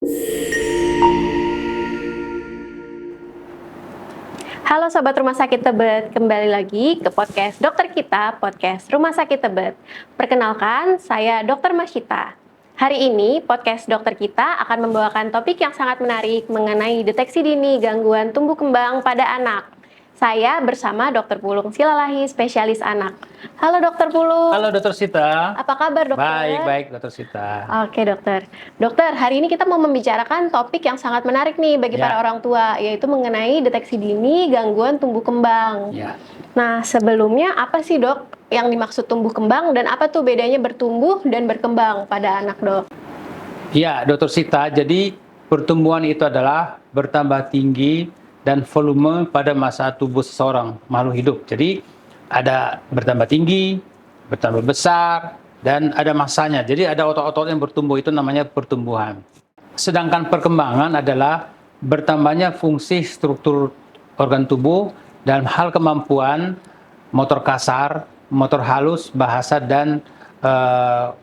Halo Sobat Rumah Sakit Tebet, kembali lagi ke podcast Dokter Kita, podcast Rumah Sakit Tebet. Perkenalkan, saya Dr. Masyita. Hari ini, podcast Dokter Kita akan membawakan topik yang sangat menarik mengenai deteksi dini gangguan tumbuh kembang pada anak. Saya bersama Dr. Pulung Silalahi, spesialis anak. Halo Dr. Pulung. Halo Dr. Sita. Apa kabar dokter? Baik Dr. Sita. Oke dokter. Dokter, hari ini kita mau membicarakan topik yang sangat menarik nih bagi para orang tua, yaitu mengenai deteksi dini gangguan tumbuh kembang. Ya. Nah, sebelumnya apa sih dok yang dimaksud tumbuh kembang dan apa tuh bedanya bertumbuh dan berkembang pada anak dok? Ya, Dr. Sita, jadi pertumbuhan itu adalah bertambah tinggi dan volume pada masa tubuh seseorang makhluk hidup. Jadi ada bertambah tinggi, bertambah besar, dan ada masanya. Jadi ada otot-otot yang bertumbuh, itu namanya pertumbuhan. Sedangkan perkembangan adalah bertambahnya fungsi struktur organ tubuh dalam hal kemampuan motor kasar, motor halus, bahasa, dan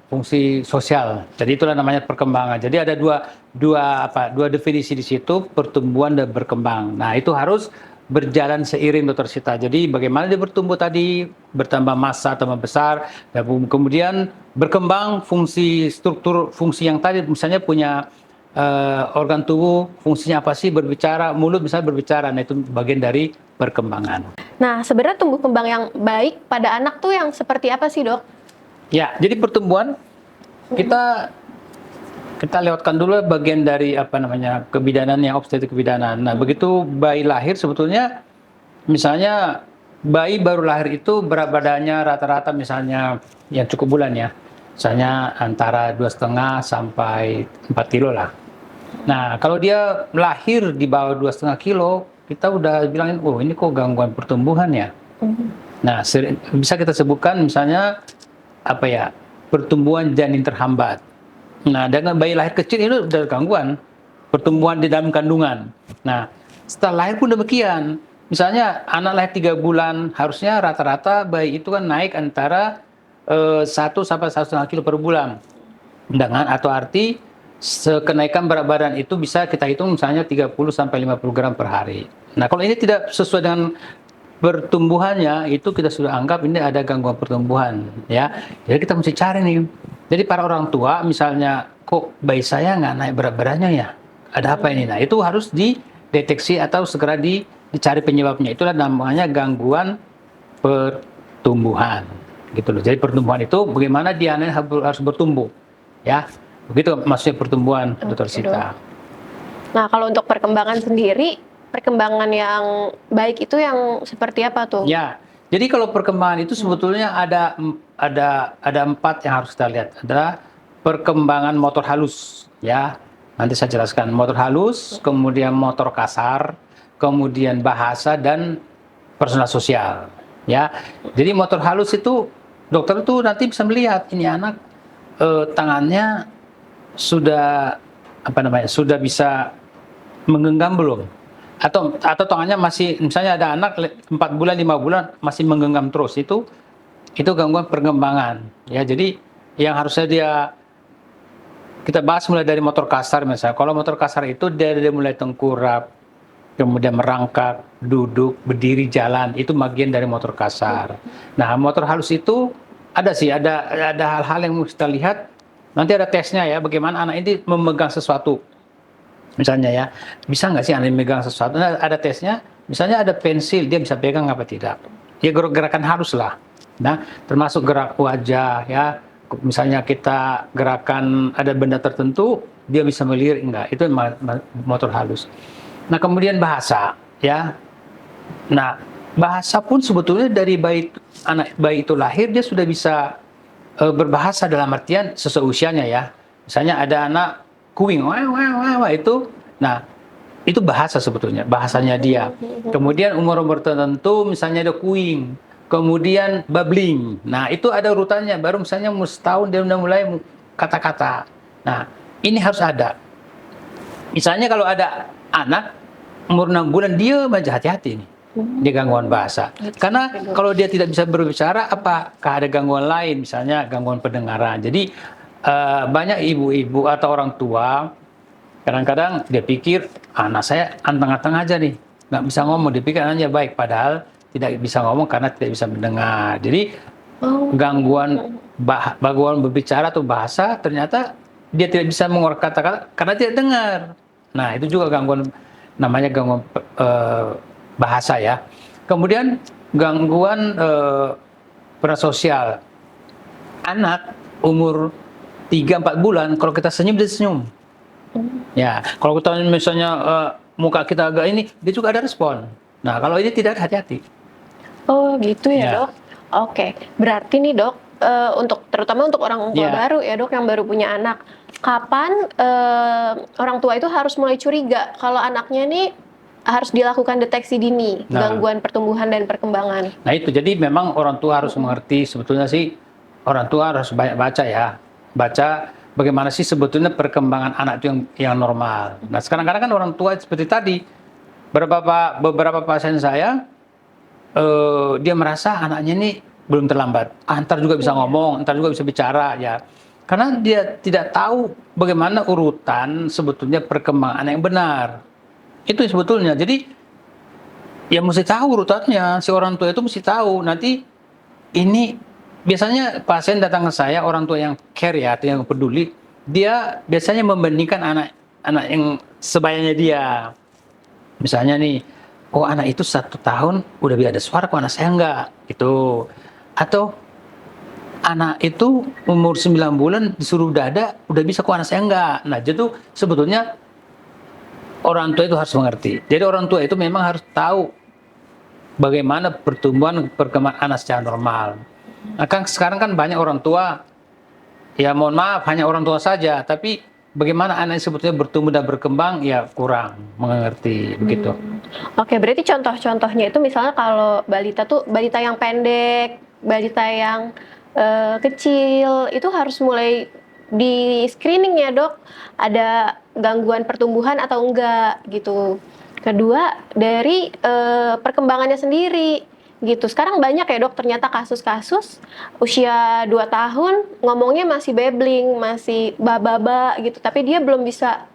fungsi sosial. Jadi itulah namanya perkembangan. Jadi ada dua definisi di situ, pertumbuhan dan berkembang. Nah, itu harus berjalan seiring Dr. Sita. Jadi bagaimana dia bertumbuh tadi, bertambah massa, tambah besar, dan kemudian berkembang fungsi struktur, fungsi yang tadi misalnya punya organ tubuh, fungsinya apa sih, berbicara, mulut misalnya berbicara, nah itu bagian dari perkembangan. Nah, sebenarnya tumbuh kembang yang baik pada anak tuh yang seperti apa sih dok? Ya, jadi pertumbuhan kita lewatkan dulu bagian dari kebidanannya, obstetrik kebidanan. Nah, begitu bayi lahir sebetulnya misalnya bayi baru lahir itu berat badannya rata-rata misalnya yang cukup bulan ya. Misalnya antara 2,5 sampai 4 kilo lah. Nah, kalau dia lahir di bawah 2,5 kilo, kita udah bilangin, oh ini kok gangguan pertumbuhan ya. Nah, bisa kita sebutkan misalnya pertumbuhan janin terhambat. Nah, dengan bayi lahir kecil itu udah gangguan pertumbuhan di dalam kandungan. Nah, setelah lahir pun demikian. Misalnya anak lahir 3 bulan, harusnya rata-rata bayi itu kan naik antara 1 sampai 1,5 kilo per bulan. Dengan atau arti kenaikan berat badan itu bisa kita hitung misalnya 30 sampai 50 gram per hari. Nah, kalau ini tidak sesuai dengan pertumbuhannya, itu kita sudah anggap ini ada gangguan pertumbuhan ya. Jadi kita mesti cari nih. Jadi para orang tua misalnya, kok bayi saya nggak naik berat badannya ya, ada apa ini? Nah, itu harus dideteksi atau segera dicari penyebabnya. Itulah namanya gangguan pertumbuhan gitu loh. Jadi pertumbuhan itu bagaimana dia harus bertumbuh ya, begitu maksudnya pertumbuhan. Dr. Sita. Nah, kalau untuk perkembangan sendiri, perkembangan yang baik itu yang seperti apa tuh? Ya, jadi kalau perkembangan itu sebetulnya ada 4 yang harus kita lihat. Adalah perkembangan motor halus, ya. Nanti saya jelaskan motor halus, kemudian motor kasar, kemudian bahasa dan personal sosial, ya. Jadi motor halus itu dokter itu nanti bisa melihat ini anak tangannya sudah sudah bisa menggenggam belum? Atau tangannya masih, misalnya ada anak 4 bulan 5 bulan masih menggenggam terus, itu gangguan perkembangan ya. Jadi yang harusnya kita bahas mulai dari motor kasar. Misalnya kalau motor kasar itu dia mulai tengkurap, kemudian merangkak, duduk, berdiri, jalan, itu bagian dari motor kasar. Nah, motor halus itu ada hal-hal yang mesti kita lihat. Nanti ada tesnya ya, bagaimana anak ini memegang sesuatu. Misalnya ya, bisa nggak sih anak megang sesuatu? Nah, ada tesnya, misalnya ada pensil, dia bisa pegang apa tidak? Ya gerakan halus lah. Nah, termasuk gerak wajah ya. Misalnya kita gerakan ada benda tertentu, dia bisa melirik enggak? Itu motor halus. Nah, kemudian bahasa ya. Nah, bahasa pun sebetulnya dari anak bayi itu lahir dia sudah bisa berbahasa dalam artian sesuai usianya ya. Misalnya ada anak kuing, itu, nah itu bahasa sebetulnya, bahasanya dia. Kemudian umur-umur tertentu misalnya ada kuing, kemudian babbling. Nah, itu ada urutannya. Baru misalnya umur setahun dia udah mulai kata-kata. Nah, ini harus ada. Misalnya kalau ada anak umur 6 bulan, dia aja hati-hati nih. Dia gangguan bahasa. Karena kalau dia tidak bisa berbicara, apakah ada gangguan lain, misalnya gangguan pendengaran. Jadi banyak ibu-ibu atau orang tua Kadang-kadang dia pikir anak saya anteng-anteng aja nih, nggak bisa ngomong, dipikir anaknya baik, padahal tidak bisa ngomong karena tidak bisa mendengar. Jadi Oh. gangguan gangguan berbicara atau bahasa ternyata dia tidak bisa mengeluarkan kata-kata karena tidak dengar. Nah, itu juga gangguan, namanya gangguan bahasa ya. Kemudian gangguan peran sosial. Anak umur 3-4 bulan kalau kita senyum dia senyum. Ya, kalau kita misalnya muka kita agak ini, dia juga ada respon. Nah, kalau ini tidak, hati-hati. Oh gitu ya, Ya. Dok. Oke, berarti nih Dok, terutama untuk orang tua Ya. baru ya Dok, yang baru punya anak, kapan orang tua itu harus mulai curiga kalau anaknya nih harus dilakukan deteksi dini Nah. gangguan pertumbuhan dan perkembangan? Nah itu, jadi memang orang tua harus mengerti, sebetulnya sih orang tua harus banyak baca ya. Baca bagaimana sih sebetulnya perkembangan anak itu yang normal. Nah sekarang kadang kan orang tua seperti tadi, beberapa pasien saya, dia merasa anaknya ini belum terlambat. Ntar juga bisa ngomong, ntar juga bisa bicara ya. Karena dia tidak tahu bagaimana urutan sebetulnya perkembangan anak yang benar. Itu sebetulnya. Jadi ya mesti tahu urutannya, si orang tua itu mesti tahu. Nanti ini biasanya pasien datang ke saya, orang tua yang care ya, atau yang peduli, dia biasanya membandingkan anak yang sebayanya dia. Misalnya nih, oh anak itu 1 tahun udah bisa ada suara, kok anak saya enggak, gitu. Atau anak itu umur 9 bulan disuruh dada, udah bisa, kok anak saya enggak. Nah jadi sebetulnya orang tua itu harus mengerti. Jadi orang tua itu memang harus tahu bagaimana pertumbuhan perkembangan anak secara normal. Nah, kan sekarang kan banyak orang tua, ya mohon maaf, hanya orang tua saja, tapi bagaimana anak sebetulnya bertumbuh dan berkembang, ya kurang mengerti, begitu. Oke, berarti contoh-contohnya itu misalnya kalau balita tuh balita yang pendek, balita yang kecil, itu harus mulai di screening ya Dok, ada gangguan pertumbuhan atau enggak gitu. Kedua, dari perkembangannya sendiri gitu. Sekarang banyak ya Dok ternyata kasus-kasus usia 2 tahun ngomongnya masih babbling, masih ba-ba-ba gitu, tapi dia belum bisa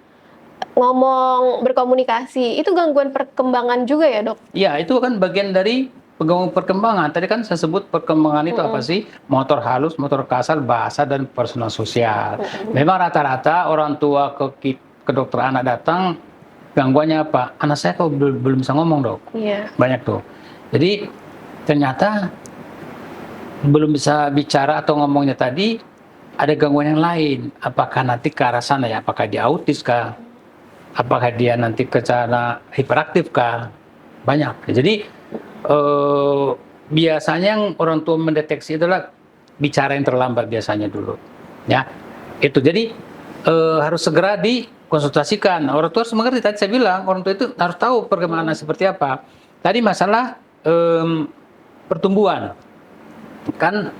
ngomong, berkomunikasi. Itu gangguan perkembangan juga ya Dok? Ya, itu kan bagian dari gangguan perkembangan. Tadi kan saya sebut perkembangan itu apa sih? Motor halus, motor kasar, bahasa, dan personal sosial. Memang rata-rata orang tua ke dokter anak datang, gangguannya apa? Anak saya kok belum bisa ngomong, Dok. Iya. Banyak tuh. Jadi ternyata belum bisa bicara atau ngomongnya tadi ada gangguan yang lain. Apakah nanti ke arah sana ya? Apakah dia autis kah? Apakah dia nanti ke sana hiperaktif kah? Banyak. Jadi biasanya yang orang tua mendeteksi adalah bicara yang terlambat biasanya dulu. Ya, itu. Jadi harus segera dikonsultasikan. Orang tua harus mengerti. Tadi saya bilang orang tua itu harus tahu perkembangan seperti apa. Tadi masalah pertumbuhan, kan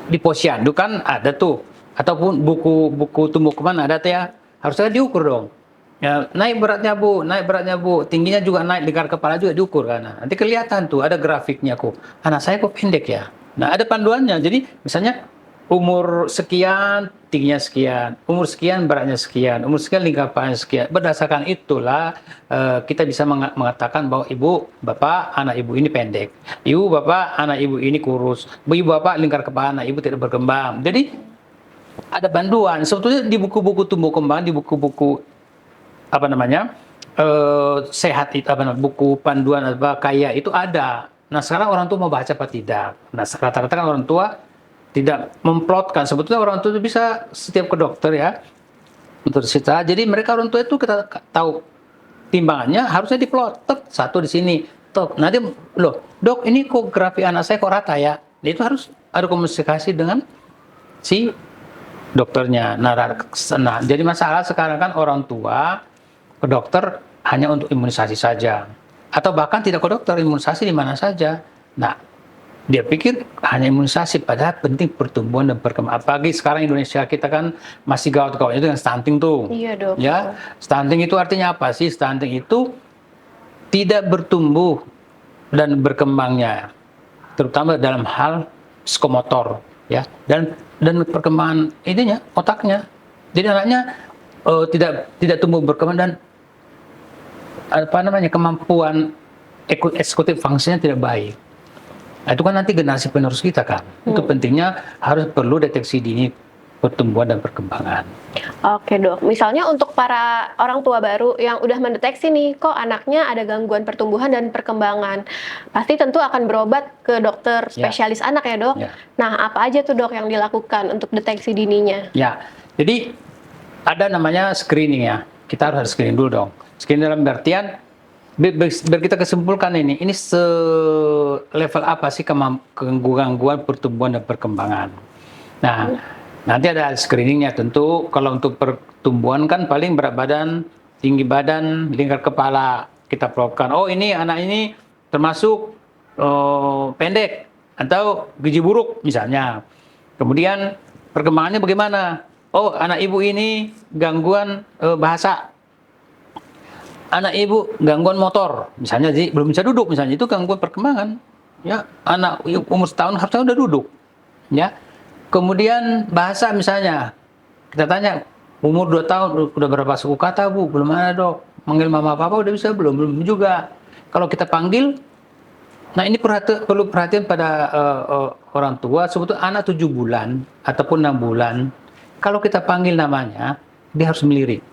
di posyandu kan ada tuh, ataupun buku tumbuh kembang ada tuh ya, harusnya diukur dong. Ya, naik beratnya bu, tingginya juga naik, lingkar kepala juga diukur kan. Nah, nanti kelihatan tuh ada grafiknya kok. Anak saya kok pendek ya. Nah ada panduannya. Jadi misalnya umur sekian, tingginya sekian, umur sekian, beratnya sekian, umur sekian, lingkar kepalanya sekian. Berdasarkan itulah kita bisa mengatakan bahwa ibu, bapak, anak ibu ini pendek. Ibu, bapak, anak ibu ini kurus. Ibu, bapak, lingkar kepala anak ibu tidak berkembang. Jadi ada panduan. Sebetulnya di buku-buku tumbuh kembang, di buku-buku apa namanya sehat itu, apa namanya, buku panduan apa kaya itu ada. Nah sekarang orang tua mau baca apa tidak? Nah rata-rata kan orang tua tidak memplotkan. Sebetulnya orang tua itu bisa setiap ke dokter ya untuk cerita. Jadi mereka orang tua itu kita tahu timbangannya harusnya diplot. Tek, satu di sini. Tek. Nanti loh dok ini kok grafik anak saya kok rata ya? Nah, itu harus ada komunikasi dengan si dokternya. Nah jadi masalah sekarang kan orang tua ke dokter hanya untuk imunisasi saja, atau bahkan tidak ke dokter, imunisasi di mana saja. Nah, dia pikir hanya imunisasi, padahal penting pertumbuhan dan perkembangan. Apalagi sekarang Indonesia kita kan masih gawat-gawatnya itu yang stunting tuh. Iya Dok. Ya, stunting itu artinya apa sih? Stunting itu tidak bertumbuh dan berkembangnya, terutama dalam hal psikomotor, ya, dan perkembangan ininya, otaknya. Jadi anaknya tidak tumbuh berkembang dan kemampuan eksekutif fungsinya tidak baik. Nah, itu kan nanti generasi penerus kita kan. Itu pentingnya harus perlu deteksi dini pertumbuhan dan perkembangan. Oke dok, misalnya untuk para orang tua baru yang udah mendeteksi nih, kok anaknya ada gangguan pertumbuhan dan perkembangan, pasti tentu akan berobat ke dokter spesialis anak ya dok. Nah, apa aja tuh dok yang dilakukan untuk deteksi dininya? Ya, jadi ada namanya screening ya. Kita harus screening dulu dong. Screening dalam artian biar kita kesimpulkan ini level apa sih gangguan pertumbuhan dan perkembangan. Nah, nanti ada screeningnya tentu. Kalau untuk pertumbuhan kan paling berat badan, tinggi badan, lingkar kepala kita perlukan. Oh ini anak ini termasuk pendek atau gizi buruk misalnya. Kemudian perkembangannya bagaimana? Oh anak ibu ini gangguan bahasa. Anak ibu gangguan motor, misalnya belum bisa duduk, misalnya itu gangguan perkembangan. Ya, anak umur setahun harusnya udah duduk. Ya, kemudian bahasa misalnya, kita tanya umur 2 tahun udah berapa suku kata bu? Belum ada dok. Manggil mama papa udah bisa belum juga. Kalau kita panggil, nah ini perlu perhatian pada orang tua. Sebetulnya anak 7 bulan ataupun 6 bulan, kalau kita panggil namanya, dia harus melirik.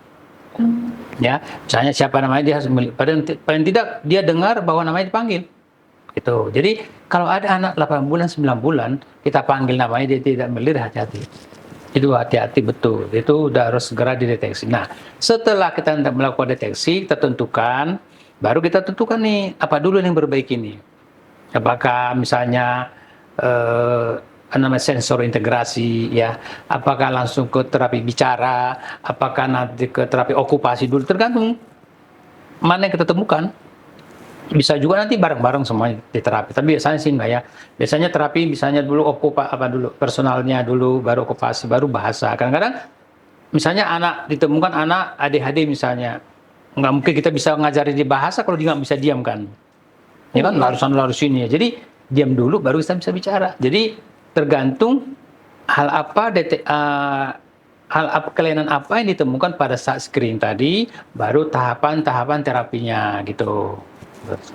Ya, misalnya siapa namanya dia harus paling tidak dia dengar bahwa namanya dipanggil. Gitu. Jadi kalau ada anak 8 bulan, 9 bulan kita panggil namanya dia tidak melirik, hati-hati. Itu hati-hati betul. Itu udah harus segera dideteksi. Nah, setelah kita melakukan deteksi, kita tentukan, baru kita tentukan nih apa dulu yang berbaik ini. Apakah misalnya namanya sensor integrasi ya, apakah langsung ke terapi bicara, apakah nanti ke terapi okupasi dulu, tergantung mana yang kita temukan. Bisa juga nanti bareng-bareng semuanya di terapi, tapi biasanya sih enggak ya. Biasanya terapi misalnya dulu personalnya dulu, baru okupasi, baru bahasa. Kadang-kadang misalnya anak ditemukan anak ADHD misalnya, nggak mungkin kita bisa ngajarin di bahasa kalau dia nggak bisa diam kan. Ya kan larus sini ya. Jadi diam dulu baru kita bisa bicara. Jadi tergantung hal apa kelainan apa yang ditemukan pada saat screening tadi, baru tahapan-tahapan terapinya gitu.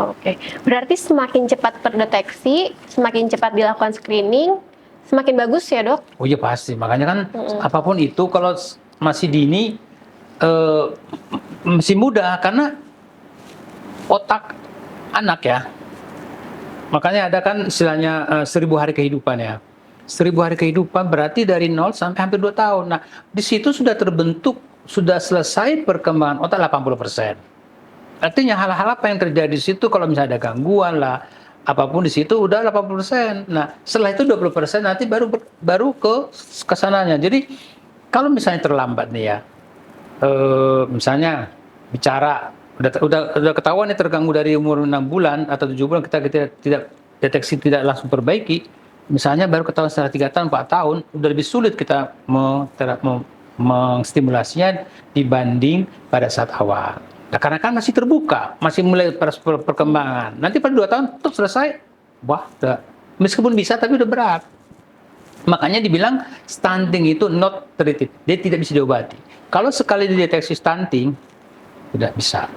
Oke, berarti semakin cepat terdeteksi, semakin cepat dilakukan screening, semakin bagus ya dok? Oh iya pasti, makanya kan apapun itu kalau masih dini masih mudah karena otak anak ya. Makanya ada kan istilahnya 1000 hari kehidupan ya. 1000 hari kehidupan berarti dari 0 sampai hampir 2 tahun. Nah, di situ sudah terbentuk, sudah selesai perkembangan otak 80%. Artinya hal-hal apa yang terjadi di situ kalau misalnya ada gangguan lah, apapun di situ udah 80%. Nah, setelah itu 20% nanti baru ke kesananya. Jadi kalau misalnya terlambat nih ya, misalnya bicara udah ketahuan nih terganggu dari umur 6 bulan atau 7 bulan, kita tidak deteksi, tidak langsung perbaiki, misalnya baru ketahuan setelah 3 tahun 4 tahun, udah lebih sulit kita mengstimulasinya dibanding pada saat awal. Nah, karena kan masih terbuka, masih mulai perkembangan. Nanti pada 2 tahun tuh selesai, wah meskipun bisa tapi udah berat. Makanya dibilang stunting itu not treated, dia tidak bisa diobati. Kalau sekali dideteksi stunting, tidak bisa.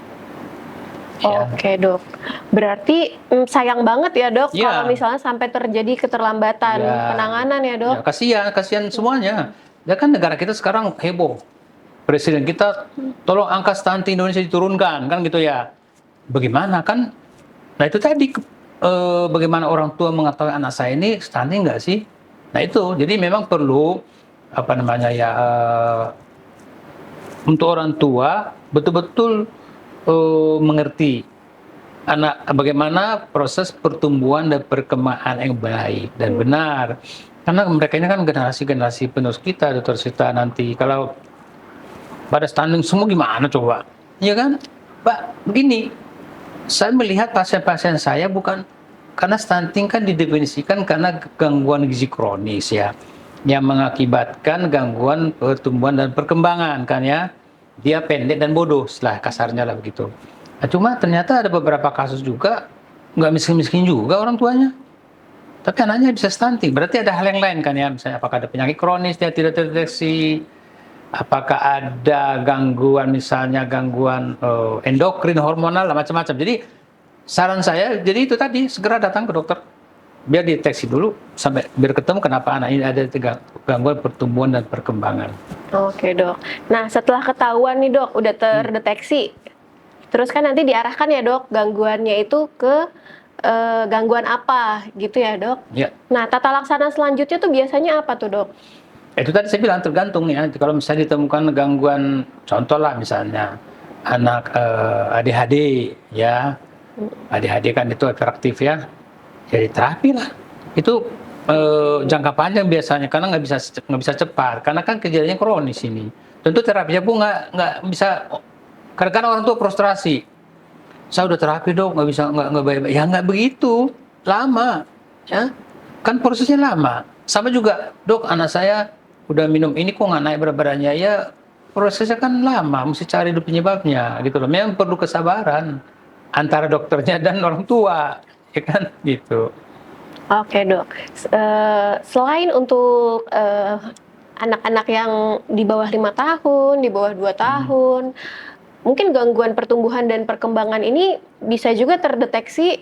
Oke dok, berarti sayang banget ya dok kalau misalnya sampai terjadi keterlambatan penanganan ya dok. Kasihan semuanya. Ya kan negara kita sekarang heboh. Presiden kita tolong angka stunting Indonesia diturunkan kan gitu ya. Bagaimana kan? Nah itu tadi bagaimana orang tua mengetahui anak saya ini stunting nggak sih? Nah itu jadi memang perlu untuk orang tua betul-betul mengerti anak bagaimana proses pertumbuhan dan perkembangan yang baik dan benar, karena mereka ini kan generasi penerus kita, dokter kita nanti. Kalau pada stunting semua gimana coba, ya kan Pak? Begini, saya melihat pasien-pasien saya bukan karena stunting kan didefinisikan karena gangguan gizi kronis ya, yang mengakibatkan gangguan pertumbuhan dan perkembangan kan ya. Dia pendek dan bodoh, setelah kasarnya lah begitu. Nah, cuma ternyata ada beberapa kasus juga nggak miskin-miskin juga orang tuanya, tapi anaknya bisa stunting. Berarti ada hal yang lain kan ya, misalnya apakah ada penyakit kronis dia tidak terdeteksi, apakah ada gangguan, misalnya gangguan endokrin, hormonal, macam-macam. Jadi saran saya, jadi itu tadi segera datang ke dokter, biar deteksi dulu sampai biar ketemu kenapa anak ini ada gangguan pertumbuhan dan perkembangan. Oke dok. Nah setelah ketahuan nih dok, udah terdeteksi, terus kan nanti diarahkan ya dok, gangguannya itu ke gangguan apa gitu ya dok? Ya. Nah tata laksana selanjutnya tuh biasanya apa tuh dok? Itu tadi saya bilang tergantung ya. Kalau misalnya ditemukan gangguan, contoh lah misalnya anak ADHD ya, ADHD kan itu hiperaktif ya, jadi terapi lah. Itu jangka panjang biasanya karena nggak bisa cepat, karena kan kejadiannya kronis ini. Tentu terapinya pun nggak bisa. Kadang-kadang orang tua frustrasi. Saya udah terapi dok, nggak baik. Ya nggak begitu, lama, ya kan prosesnya lama. Sama juga dok, anak saya udah minum ini kok nggak naik berat badannya, ya prosesnya kan lama, mesti cari dulu penyebabnya gitu loh. Memang perlu kesabaran antara dokternya dan orang tua, ya kan gitu. Oke dok. Selain untuk anak-anak yang di bawah 5 tahun, di bawah 2 tahun, mungkin gangguan pertumbuhan dan perkembangan ini bisa juga terdeteksi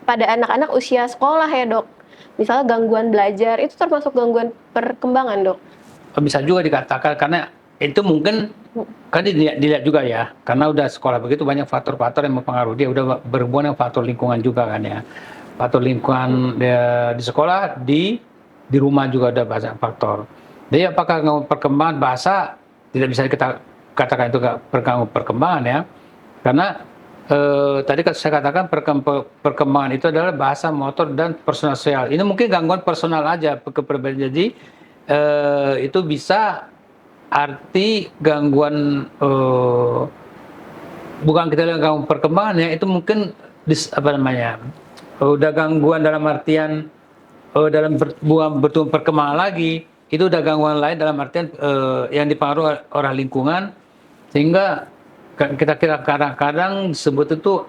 pada anak-anak usia sekolah ya dok. Misalnya gangguan belajar, itu termasuk gangguan perkembangan dok? Bisa juga dikatakan, karena itu mungkin kan dilihat juga ya, karena udah sekolah begitu banyak faktor-faktor yang mempengaruhi. Dia udah berhubungan dengan faktor lingkungan juga kan ya. Faktor lingkungan di sekolah, di rumah juga ada banyak faktor. Jadi apakah gangguan perkembangan bahasa, tidak bisa kita katakan itu gangguan perkembangan ya, karena tadi saya katakan perkembangan itu adalah bahasa, motor, dan personal sosial. Ini mungkin gangguan personal aja kepribadian. Jadi itu bisa arti gangguan, bukan kita lihat gangguan perkembangan ya, itu mungkin udah gangguan dalam artian dalam bertumbuh perkembangan lagi, itu udah gangguan lain dalam artian yang dipengaruhi oleh lingkungan, sehingga kita kadang-kadang sebut itu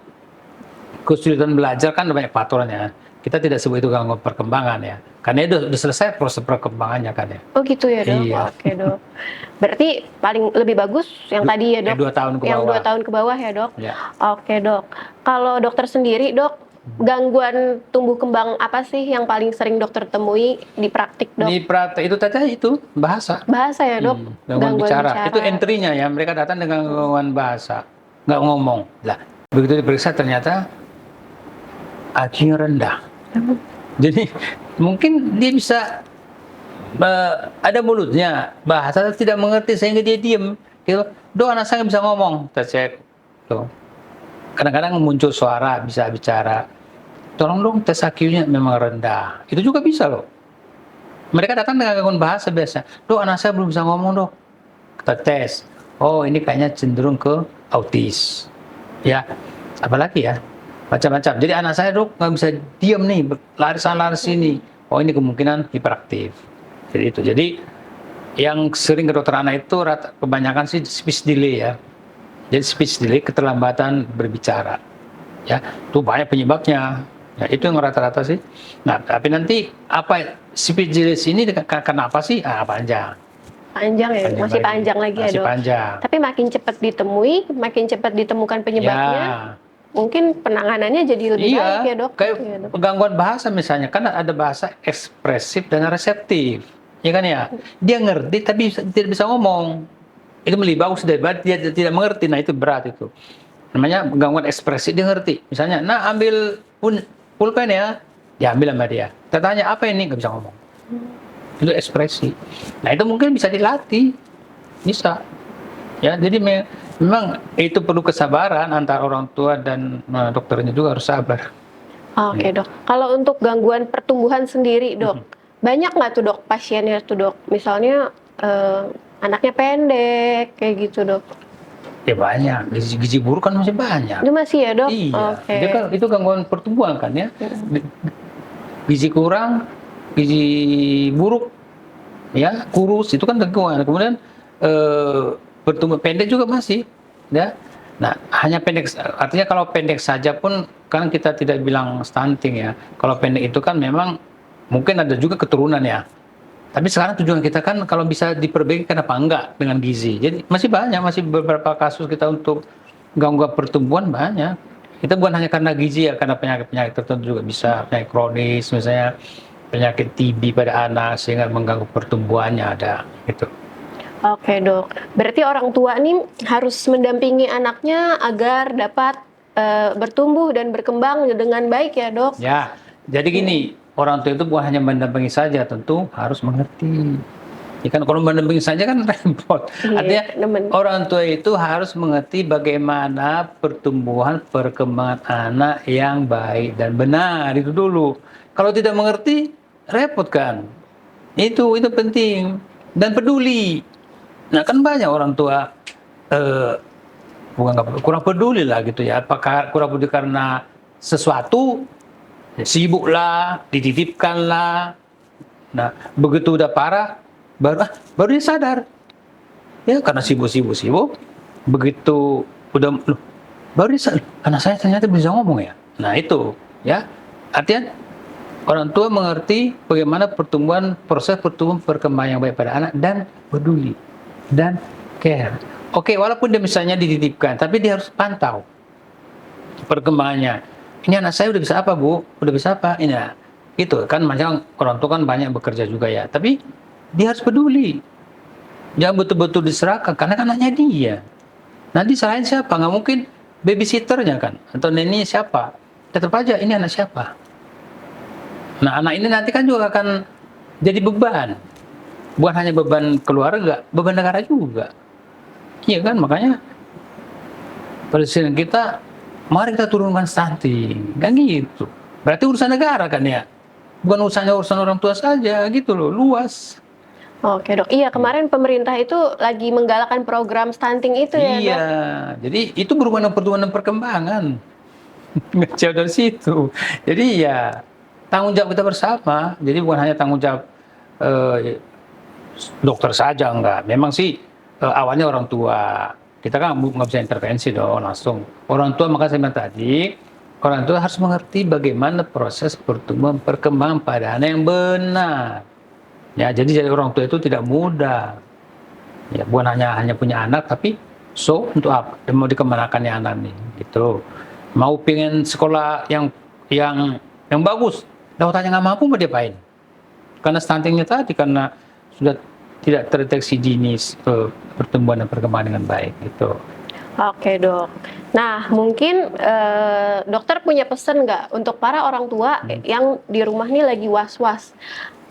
kesulitan belajar, kan banyak faktornya. Kita tidak sebut itu gangguan perkembangan ya, karena itu udah selesai proses perkembangannya kan ya. Oh gitu ya dok. Iya. Oke dok. Berarti paling lebih bagus yang tadi ya dok. 2 tahun ke yang bawah. 2 tahun ke bawah ya dok. Ya. Oke dok. Kalau dokter sendiri dok, gangguan tumbuh kembang apa sih yang paling sering dokter temui di praktik dok? Di praktek itu tadi itu bahasa. Bahasa ya dok. Gangguan bicara. Itu entry-nya ya, mereka datang dengan gangguan bahasa, nggak ngomong. Lah, begitu diperiksa ternyata IQ-nya rendah. Jadi mungkin dia bisa ada mulutnya, bahasa tidak mengerti sehingga dia diem. Gitu. Dok, anak saya nggak bisa ngomong. Kita cek. Tuh. Kadang-kadang muncul suara, bisa bicara. Tolong dong, tes IQ-nya memang rendah. Itu juga bisa loh. Mereka datang dengan gangguan bahasa biasa. Dok, anak saya belum bisa ngomong dok. Kita tes. Oh, ini kayaknya cenderung ke autis. Ya, apalagi ya? Macam-macam. Jadi anak saya dok nggak bisa diam nih, lari sana lari sini. Oh, ini kemungkinan hiperaktif. Jadi itu. Jadi yang sering ke dokter anak itu kebanyakan sih speech delay ya. Jadi speech delay, keterlambatan berbicara. Ya, itu banyak penyebabnya. Ya, itu yang rata-rata sih. Nah, tapi nanti apa speech delay ini kenapa sih? Panjang. Panjang ya, masih panjang lagi ya dok. Masih panjang. Tapi makin cepat ditemui, makin cepat ditemukan penyebabnya. Ya. Mungkin penanganannya jadi lebih baik ya dok. Kayak gangguan bahasa misalnya, kan ada bahasa ekspresif dan reseptif, ya kan ya. Dia ngerti tapi tidak bisa ngomong. Itu lebih bagus daripada dia tidak mengerti. Nah itu berat itu. Namanya gangguan ekspresif, dia ngerti. Misalnya, nah ambil pulpen ya, diambil sama dia. Kita tanya apa ini, nggak bisa ngomong. Itu ekspresi. Nah itu mungkin bisa dilatih, bisa. Ya, jadi memang itu perlu kesabaran antara orang tua dan dokternya juga harus sabar. Oke dok. Kalau untuk gangguan pertumbuhan sendiri dok, banyak nggak tuh dok pasiennya tuh dok? Misalnya anaknya pendek kayak gitu dok? Ya banyak. Gizi buruk kan masih banyak. Itu masih ya dok? Iya. Oke. Dia kan, itu gangguan pertumbuhan kan ya. Gizi kurang, gizi buruk, ya kurus itu kan gangguan. Kemudian bertumbuh pendek juga masih, ya. Nah, hanya pendek, artinya kalau pendek saja pun kan kita tidak bilang stunting ya. Kalau pendek itu kan memang mungkin ada juga keturunan ya. Tapi sekarang tujuan kita kan kalau bisa diperbaiki kenapa enggak dengan gizi. Jadi masih banyak, masih beberapa kasus kita untuk gangguan pertumbuhan banyak. Itu bukan hanya karena gizi ya, karena penyakit-penyakit tertentu juga bisa, penyakit kronis misalnya, penyakit TB pada anak sehingga mengganggu pertumbuhannya ada gitu. Oke dok, berarti orang tua nih harus mendampingi anaknya agar dapat bertumbuh dan berkembang dengan baik ya dok? Ya, jadi gini, orang tua itu bukan hanya mendampingi saja, tentu harus mengerti. Ya kan kalau mendampingi saja kan repot. Artinya orang tua itu harus mengerti bagaimana pertumbuhan perkembangan anak yang baik dan benar itu dulu. Kalau tidak mengerti, repot kan. Itu penting dan peduli. Nah kan banyak orang tua kurang peduli lah gitu ya. Apakah kurang peduli karena sesuatu, ya, sibuk lah, dititipkan lah. Nah begitu udah parah, baru dia sadar. Ya karena sibuk. Begitu udah baru dia sadar, anak saya ternyata bisa ngomong ya. Nah itu ya. Artinya orang tua mengerti bagaimana proses pertumbuhan perkembangan yang baik pada anak dan peduli dan care. Oke, walaupun dia misalnya dititipkan, tapi dia harus pantau perkembangannya. Ini anak saya udah bisa apa, Bu? Udah bisa apa? Ini ya. Itu kan macam orang tua kan banyak bekerja juga ya, tapi dia harus peduli. Jangan betul-betul diserahkan karena kan anaknya dia. Nanti selain siapa? Nggak mungkin babysitternya kan atau neni siapa? Tetap aja ini anak siapa. Nah, anak ini nanti kan juga akan jadi beban. Bukan hanya beban keluarga, beban negara juga. Iya kan, makanya presiden kita, mari kita turunkan stunting. Kan gitu. Berarti urusan negara kan ya. Bukan urusan orang tua saja gitu loh, luas. Oke dok, iya kemarin pemerintah itu lagi menggalakkan program stunting itu ya dok? Iya, jadi itu berhubungan dengan pertumbuhan dan perkembangan. Nggak jauh dari situ. Jadi ya, tanggung jawab kita bersama. Jadi bukan hanya tanggung jawab dokter saja, enggak. Memang sih awalnya orang tua. Kita kan nggak bisa intervensi dong langsung. Orang tua, maka saya bilang tadi, orang tua harus mengerti bagaimana proses pertumbuhan perkembangan pada anak yang benar. Ya, jadi orang tua itu tidak mudah. Ya, bukan hanya punya anak, tapi untuk apa? Mau dikemanakan ya anak nih, gitu. Mau pengen sekolah yang bagus, dautannya nggak mampu mau diapain? Karena stuntingnya tadi, karena sudah tidak terdeteksi dini pertumbuhan dan perkembangan dengan baik gitu. Oke dok. Nah mungkin dokter punya pesan nggak untuk para orang tua yang di rumah nih lagi was-was,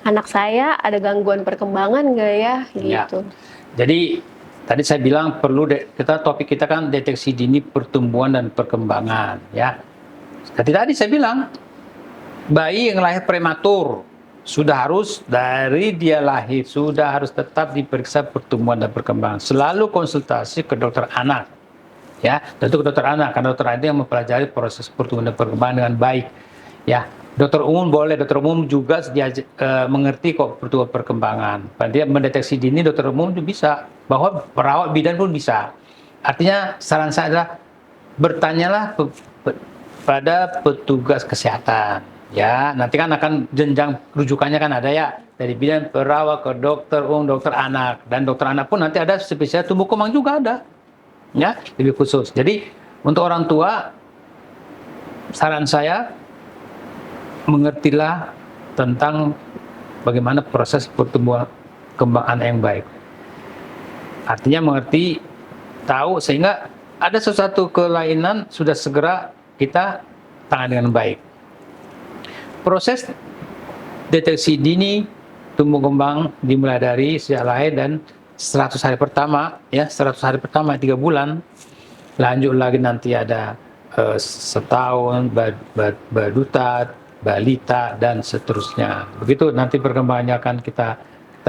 anak saya ada gangguan perkembangan nggak ya gitu? Ya. Jadi tadi saya bilang topik kita kan deteksi dini pertumbuhan dan perkembangan ya. Tadi saya bilang bayi yang lahir prematur sudah harus dari dia lahir sudah harus tetap diperiksa pertumbuhan dan perkembangan. Selalu konsultasi ke dokter anak. Ya, tentu ke dokter anak karena dokter anak yang mempelajari proses pertumbuhan dan perkembangan dengan baik. Ya, dokter umum boleh, dokter umum juga mengerti kok pertumbuhan perkembangan. Dia mendeteksi dini, dokter umum juga bisa, bahwa perawat bidan pun bisa. Artinya saran saya adalah bertanyalah pada petugas kesehatan. Ya, nanti kan akan jenjang rujukannya kan ada ya, dari bidan perawat ke dokter umum, dokter anak, dan dokter anak pun nanti ada spesialis tumbuh kembang juga ada, ya lebih khusus. Jadi untuk orang tua, saran saya mengertilah tentang bagaimana proses pertumbuhan kembang anak yang baik. Artinya mengerti, tahu sehingga ada sesuatu kelainan sudah segera kita tangani dengan baik. Proses deteksi dini tumbuh kembang dimulai dari sejak lahir dan 100 hari pertama, ya 100 hari pertama 3 bulan, lanjut lagi nanti ada setahun, baduta, balita dan seterusnya. Begitu nanti perkembangannya akan kita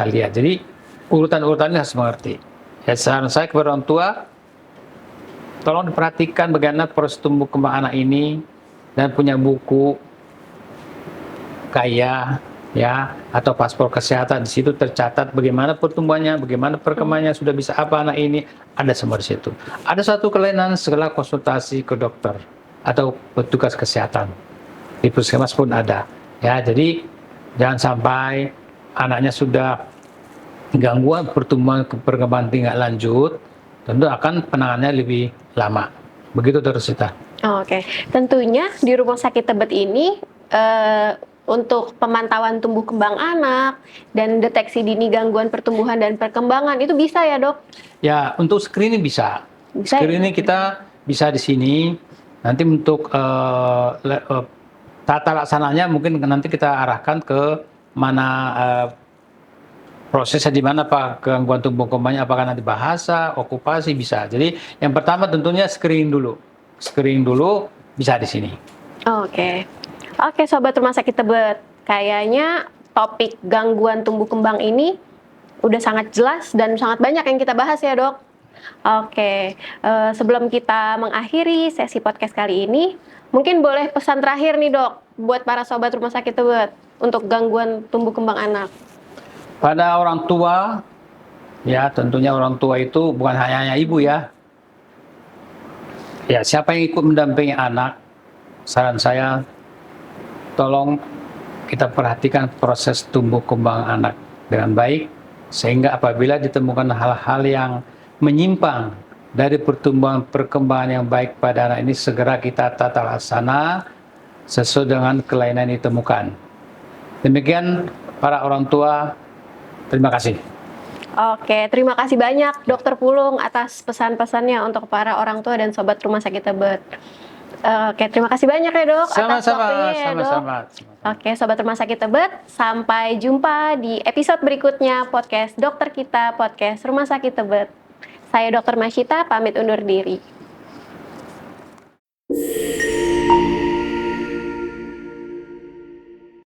lihat. Jadi urutan-urutannya harus mengerti. Ya, saran saya kepada orang tua, tolong diperhatikan bagaimana proses tumbuh kembang anak ini dan punya buku kaya ya atau paspor kesehatan, di situ tercatat bagaimana pertumbuhannya, bagaimana perkembangannya, sudah bisa apa anak ini, ada semua di situ. Ada satu kelainan, segala konsultasi ke dokter atau petugas kesehatan. Di puskesmas pun ada. Ya, jadi jangan sampai anaknya sudah gangguan pertumbuhan perkembangan tingkat lanjut, tentu akan penanganannya lebih lama. Begitu terus kita. Oke, tentunya di Rumah Sakit Tebet ini untuk pemantauan tumbuh kembang anak dan deteksi dini gangguan pertumbuhan dan perkembangan itu bisa ya, Dok? Ya, untuk screening bisa. Bisa ya? Screening kita bisa di sini. Nanti untuk tata laksananya mungkin nanti kita arahkan ke mana prosesnya di mana, Pak, gangguan tumbuh kembangnya, apakah nanti bahasa, okupasi, bisa. Jadi yang pertama tentunya screening dulu. Screening dulu bisa di sini. Oke. Oke, Sobat Rumah Sakit Tebet. Kayaknya topik gangguan tumbuh kembang ini udah sangat jelas dan sangat banyak yang kita bahas ya, Dok. Oke, sebelum kita mengakhiri sesi podcast kali ini, mungkin boleh pesan terakhir nih, Dok, buat para Sobat Rumah Sakit Tebet untuk gangguan tumbuh kembang anak. Pada orang tua, ya tentunya orang tua itu bukan hanya ibu ya. Ya, siapa yang ikut mendampingi anak, saran saya, tolong kita perhatikan proses tumbuh kembang anak dengan baik, sehingga apabila ditemukan hal-hal yang menyimpang dari pertumbuhan perkembangan yang baik pada anak ini, segera kita tata laksana sesuai dengan kelainan yang ditemukan. Demikian para orang tua, terima kasih. Oke, terima kasih banyak Dokter Pulung atas pesan-pesannya untuk para orang tua dan Sobat Rumah Sakit Tebet. Oke, terima kasih banyak ya, Dok, atas waktunya ya, Dok. Oke, Sobat Rumah Sakit Tebet, sampai jumpa di episode berikutnya podcast Dokter Kita, podcast Rumah Sakit Tebet. Saya Dr. Masyita, pamit undur diri.